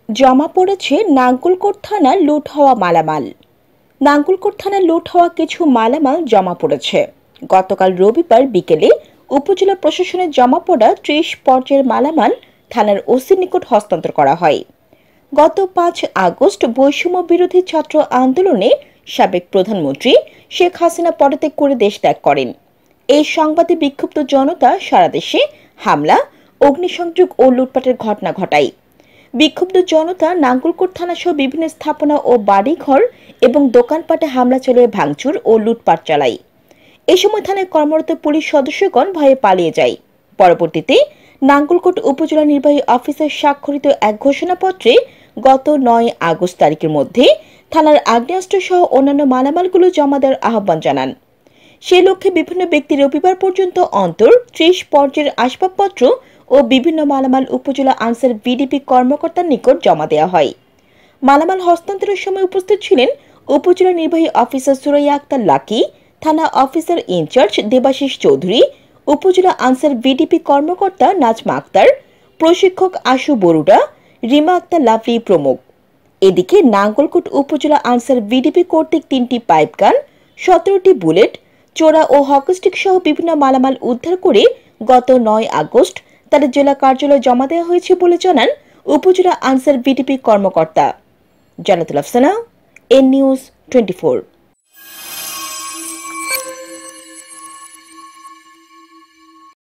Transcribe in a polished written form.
জমা পড়েছে নাঙ্গলকোট থানার লুট হওয়া মালামাল। নাঙ্গলকোট থানার লুট হওয়া কিছু মালামাল জমা পড়েছে। গতকাল রবিবার বিকেলে উপজেলা প্রশাসনের জমা পড়া ৩০ পর্যায়ের মালামাল থানার ওসির নিকট হস্তান্তর করা হয়। গত ৫ আগস্ট বৈষম্য বিরোধী ছাত্র আন্দোলনে সাবেক প্রধানমন্ত্রী শেখ হাসিনা পদত্যাগ করে দেশ ত্যাগ করেন। এই সংবাদে বিক্ষুব্ধ জনতা সারা দেশে হামলা, অগ্নিসংযোগ ও লুটপাটের ঘটনা ঘটায়। বিক্ষুব্ধ জনতা নাঙ্গলকোট থানাসহ বিভিন্ন স্থাপনা ও বাড়িঘর এবং দোকানপাটে হামলা চালিয়ে ভাঙচুর ও লুটপাট চালায়। এ সময় থানায় কর্মরত পুলিশ সদস্যগণ ভয়ে পালিয়ে যায়। পরবর্তীতে নাঙ্গলকোট উপজেলা নির্বাহী অফিসার স্বাক্ষরিত এক ঘোষণাপত্রে গত ৯ আগস্ট তারিখের মধ্যে থানার আগ্নেয়াস্ত্র সহ অন্যান্য মালামালগুলো জমা দেওয়ার আহ্বান জানান। সে লক্ষ্যে বিভিন্ন ব্যক্তি রবিবার পর্যন্ত অন্তর ৩০ পর্যায়ের আসবাবপত্র ও বিভিন্ন মালামাল উপজেলা আনসার বিডিপি কর্মকর্তার নিকট জমা দেওয়া হয়। মালামাল হস্তান্তরের সময় উপস্থিত ছিলেন উপজেলা নির্বাহী অফিসার সুরাইয়া আক্তার লাকি, থানা অফিসার ইনচার্জ দেবাশিস চৌধুরী, উপজেলা আনসার বিডিপি কর্মকর্তা নাজমা আক্তার, প্রশিক্ষক আশু বরুডা, রিমা আক্তার লাভলি প্রমুখ। এদিকে নাঙ্গলকোট উপজেলা আনসার বিডিপি কর্তৃক ৩টি পাইপগান, ১৭টি বুলেট, চোরা ও হকিস্টিক সহ বিভিন্ন মালামাল উদ্ধার করে গত ৯ আগস্ট তাদের জেলা কার্যালয়ে জমা দেওয়া হয়েছে বলে জানান উপজেলা আনসার বিডিপি কর্মকর্তা। জান্নাতুল আফসানা, এন নিউজ 24।